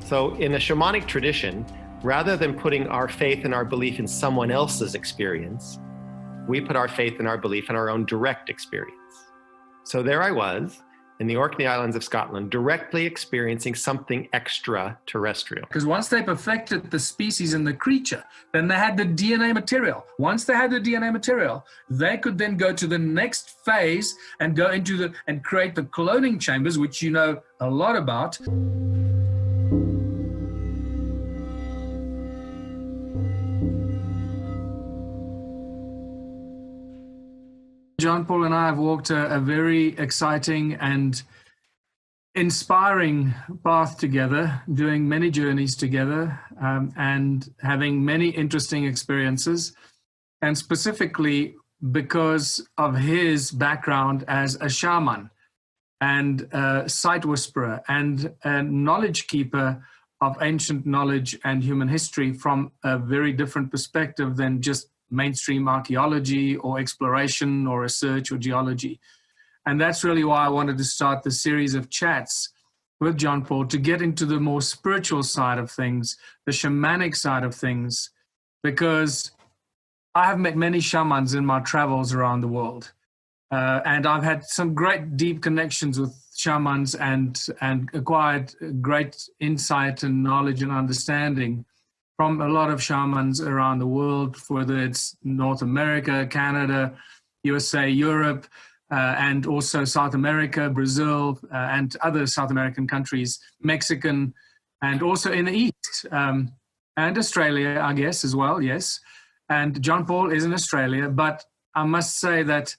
So in a shamanic tradition, rather than putting our faith and our belief in someone else's experience, we put our faith and our belief in our own direct experience. So there I was in the Orkney Islands of Scotland, directly experiencing something extraterrestrial. Because once they perfected the species and the creature, then they had the DNA material. Once they had the DNA material, they could then go to the next phase and go into and create the cloning chambers, which you know a lot about. John Paul and I have walked a very exciting and inspiring path together, doing many journeys together, and having many interesting experiences. And specifically because of his background as a shaman and a sight whisperer and a knowledge keeper of ancient knowledge and human history from a very different perspective than just mainstream archaeology or exploration or research or geology. And that's really why I wanted to start the series of chats with John Paul, to get into the more spiritual side of things, the shamanic side of things, because I have met many shamans in my travels around the world. And I've had some great deep connections with shamans and acquired great insight and knowledge and understanding from a lot of shamans around the world, whether it's North America, Canada, USA, Europe, and also South America, Brazil, and other South American countries, Mexican, and also in the East, and Australia, I guess, as well, yes. And John Paul is in Australia, but I must say that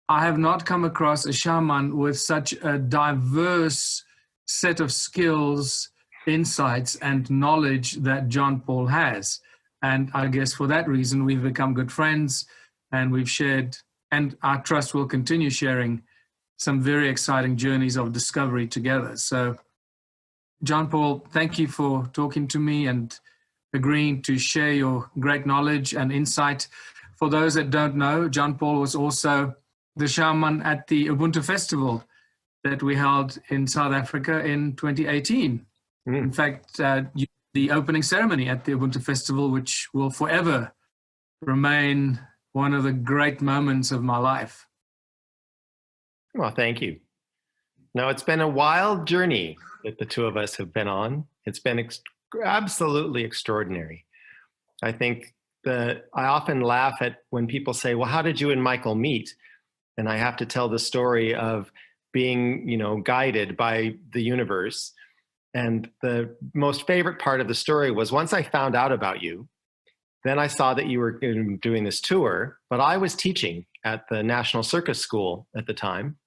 I have not come across a shaman with such a diverse set of skills, insights and knowledge that John Paul has. And I guess for that reason, we've become good friends, and we've shared, and I trust we'll continue sharing some very exciting journeys of discovery together. So John Paul, thank you for talking to me and agreeing to share your great knowledge and insight. For those that don't know, John Paul was also the shaman at the Ubuntu Festival that we held in South Africa in 2018. In fact, the opening ceremony at the Ubuntu Festival, which will forever remain one of the great moments of my life. Well, thank you. Now, it's been a wild journey that the two of us have been on. It's been absolutely extraordinary. I think I often laugh at when people say, well, how did you and Michael meet? And I have to tell the story of being, guided by the universe. And the most favorite part of the story was once I found out about you, then I saw that you were doing this tour, but I was teaching at the National Circus School at the time.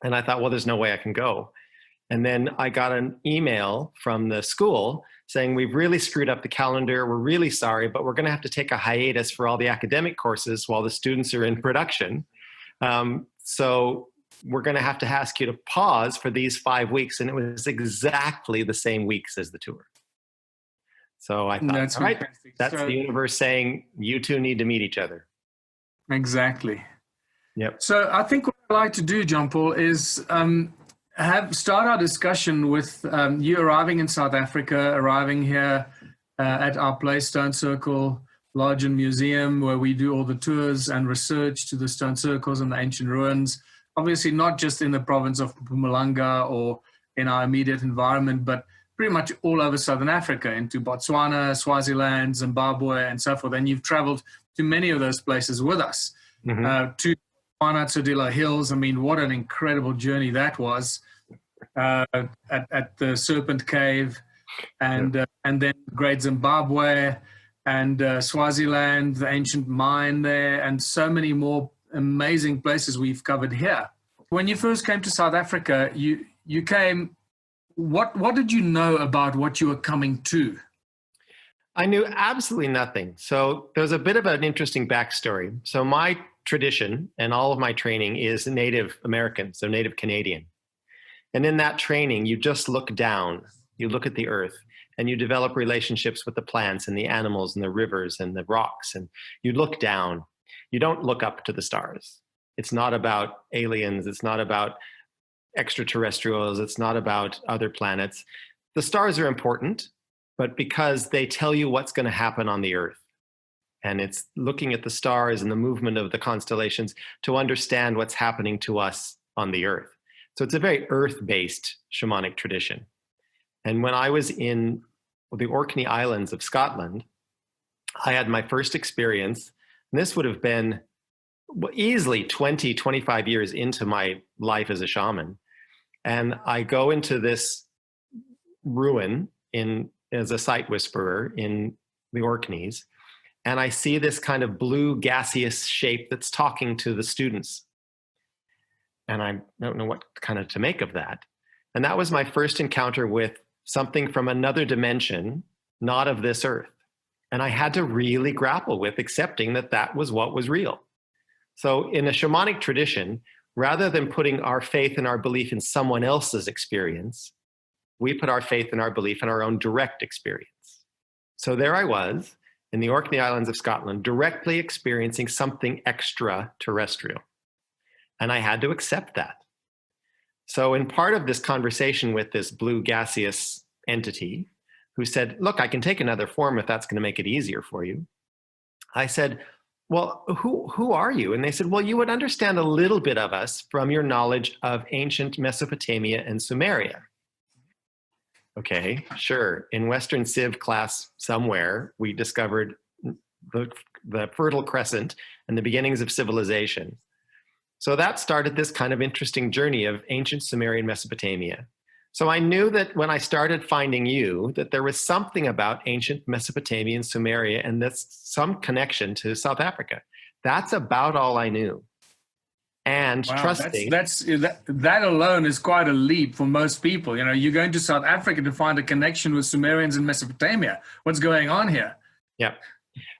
And I thought, well, there's no way I can go. And then I got an email from the school saying, we've really screwed up the calendar. We're really sorry, but we're going to have to take a hiatus for all the academic courses while the students are in production. So we're going to have to ask you to pause for these 5 weeks. And it was exactly the same weeks as the tour. So I thought, that's all right, fantastic. that's the universe saying you two need to meet each other. Exactly. Yep. So I think what I'd like to do, John Paul, is start our discussion with you arriving in South Africa, arriving here at our place, Stone Circle Lodge and Museum, where we do all the tours and research to the stone circles and the ancient ruins. Obviously, not just in the province of Mpumalanga or in our immediate environment, but pretty much all over Southern Africa, into Botswana, Swaziland, Zimbabwe, and so forth. And you've traveled to many of those places with us, to Tsodilo Hills. I mean, what an incredible journey that was, at the Serpent Cave, and then Great Zimbabwe, and Swaziland, the ancient mine there, and so many more amazing places we've covered here. When you first came to South Africa, you came, what did you know about what you were coming to? I knew absolutely nothing. So there's a bit of an interesting backstory. So my tradition and all of my training is Native American, so Native Canadian. And in that training, you just look down, you look at the earth, and you develop relationships with the plants and the animals and the rivers and the rocks. And you look down. You don't look up to the stars. It's not about aliens. It's not about extraterrestrials. It's not about other planets. the stars are important, but because they tell you what's going to happen on the earth. And it's looking at the stars and the movement of the constellations to understand what's happening to us on the earth. So it's a very earth-based shamanic tradition. And when I was in the Orkney Islands of Scotland, I had my first experience, and this would have been easily 20, 25 years into my life as a shaman. And I go into this ruin as a sight whisperer in the Orkneys, and I see this kind of blue gaseous shape that's talking to the students. And I don't know what kind of to make of that. And that was my first encounter with something from another dimension, not of this earth. And I had to really grapple with accepting that that was what was real. So in a shamanic tradition, rather than putting our faith and our belief in someone else's experience, we put our faith and our belief in our own direct experience. So there I was in the Orkney Islands of Scotland, directly experiencing something extraterrestrial. And I had to accept that. So in part of this conversation with this blue gaseous entity who said, look, I can take another form if that's going to make it easier for you, I said, well, who are you? And they said, well, you would understand a little bit of us from your knowledge of ancient Mesopotamia and Sumeria. Okay, sure. In Western Civ class somewhere, we discovered the Fertile Crescent and the beginnings of civilization. So that started this kind of interesting journey of ancient Sumerian Mesopotamia. So I knew that when I started finding you, that there was something about ancient Mesopotamia and Sumeria, and that's some connection to South Africa. That's about all I knew. And wow, trusting. That alone is quite a leap for most people. You know, you're going to South Africa to find a connection with Sumerians and Mesopotamia. What's going on here? Yeah.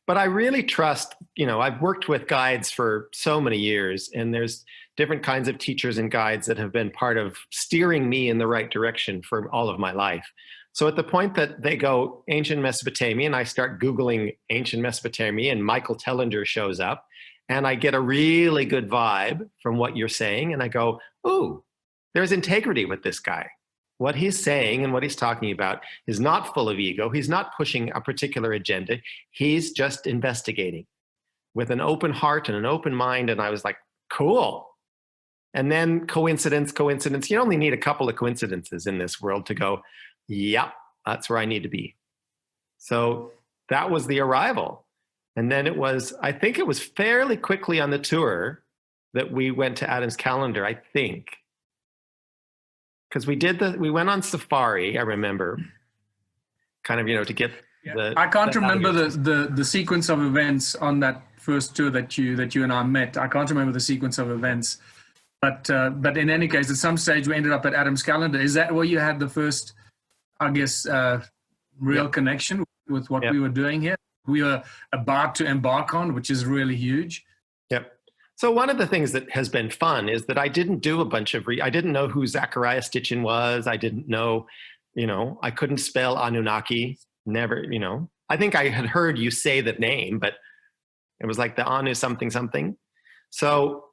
But I really trust, I've worked with guides for so many years, and there's different kinds of teachers and guides that have been part of steering me in the right direction for all of my life. So at the point that they go ancient Mesopotamia, and I start Googling ancient Mesopotamia, and Michael Tellinger shows up, and I get a really good vibe from what you're saying, and I go, ooh, there's integrity with this guy. What he's saying and what he's talking about is not full of ego. He's not pushing a particular agenda. He's just investigating with an open heart and an open mind. And I was like, cool. And then coincidence. You only need a couple of coincidences in this world to go, yep, that's where I need to be. So that was the arrival. And then I think it was fairly quickly on the tour that we went to Adam's Calendar, I think. Because we went on safari, I remember, kind of, to get the. I can't remember the sequence of events on that first tour that you and I met. I can't remember the sequence of events, but in any case, at some stage we ended up at Adam's Calendar. Is that where you had the first, I guess, real connection with what we were doing here? We were about to embark on, which is really huge. Yep. So one of the things that has been fun is that I didn't do a bunch of, I didn't know who Zachariah Stitchin was. I didn't know, I couldn't spell Anunnaki, never, I think I had heard you say the name, but it was like the Anu something. So,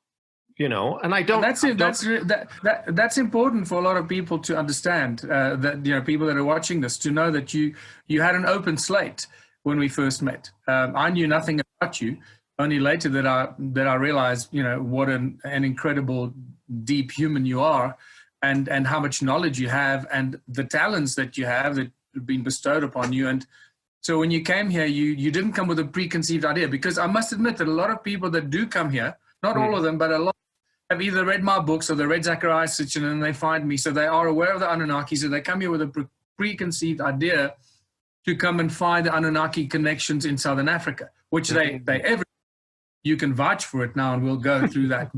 and I don't. That's important for a lot of people to understand, that, people that are watching this, to know that you had an open slate when we first met. I knew nothing about you. Only later that I realized, what an incredible, deep human you are, and how much knowledge you have, and the talents that you have that have been bestowed upon you. And so when you came here, you didn't come with a preconceived idea, because I must admit that a lot of people that do come here, not all of them, but a lot, have either read my books or they read Zachariah Sitchin and they find me. So they are aware of the Anunnaki. So they come here with a preconceived idea to come and find the Anunnaki connections in Southern Africa, which they you can vouch for it now, and we'll go through that.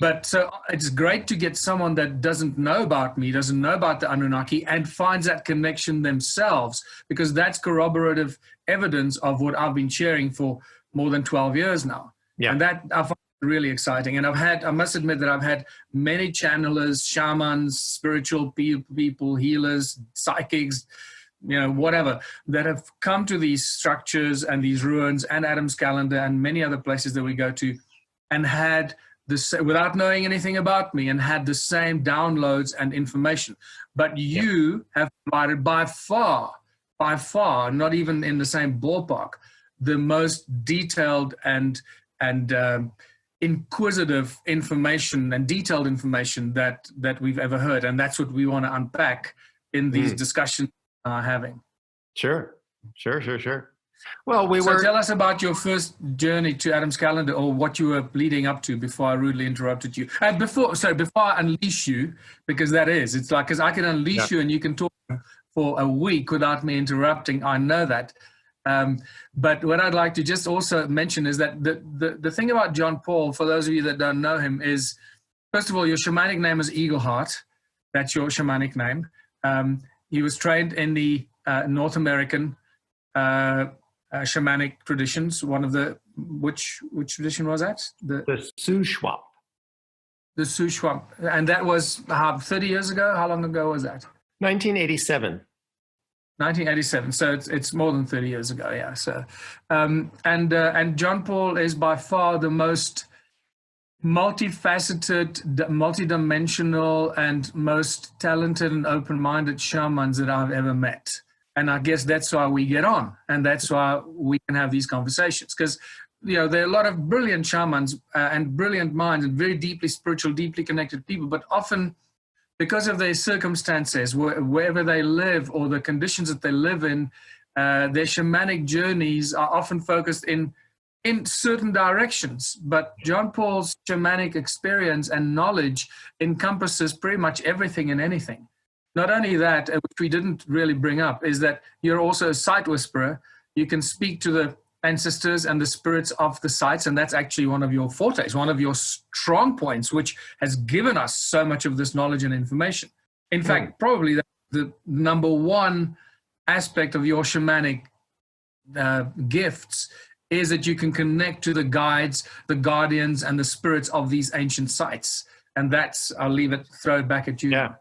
But so it's great to get someone that doesn't know about me, doesn't know about the Anunnaki, and finds that connection themselves, because that's corroborative evidence of what I've been sharing for more than 12 years now. Yeah. And that I find really exciting. And I must admit that I've had many channelers, shamans, spiritual people, healers, psychics, whatever, that have come to these structures and these ruins and Adam's Calendar and many other places that we go to, and had without knowing anything about me, and had the same downloads and information. But you have provided by far, not even in the same ballpark, the most detailed and inquisitive information and detailed information that we've ever heard. And that's what we want to unpack in these discussions we're having. Sure. Well, tell us about your first journey to Adam's calendar, or what you were leading up to before I rudely interrupted you. And before I unleash you, because it's like, because I can unleash you and you can talk for a week without me interrupting. I know that. But what I'd like to just also mention is that the thing about John Paul, for those of you that don't know him, is, first of all, your shamanic name is Eagleheart. That's your shamanic name. He was trained in the North American shamanic traditions. One of the, which tradition was that? The Shuswap. The Shuswap. And that was 30 years ago? How long ago was that? 1987. 1987. So it's more than 30 years ago. Yeah. So, and John Paul is by far the most multifaceted, multidimensional, and most talented and open-minded shamans that I've ever met. And I guess that's why we get on, and that's why we can have these conversations. Because, there are a lot of brilliant shamans and brilliant minds and very deeply spiritual, deeply connected people, but often because of their circumstances, wherever they live or the conditions that they live in, their shamanic journeys are often focused in certain directions. But John Paul's shamanic experience and knowledge encompasses pretty much everything and anything. Not only that, which we didn't really bring up, is that you're also a site whisperer. You can speak to the ancestors and the spirits of the sites, and that's actually one of your fortes, one of your strong points, which has given us so much of this knowledge and information. In fact, probably the number one aspect of your shamanic gifts is that you can connect to the guides, the guardians, and the spirits of these ancient sites. And that's, I'll throw it back at you. Yeah.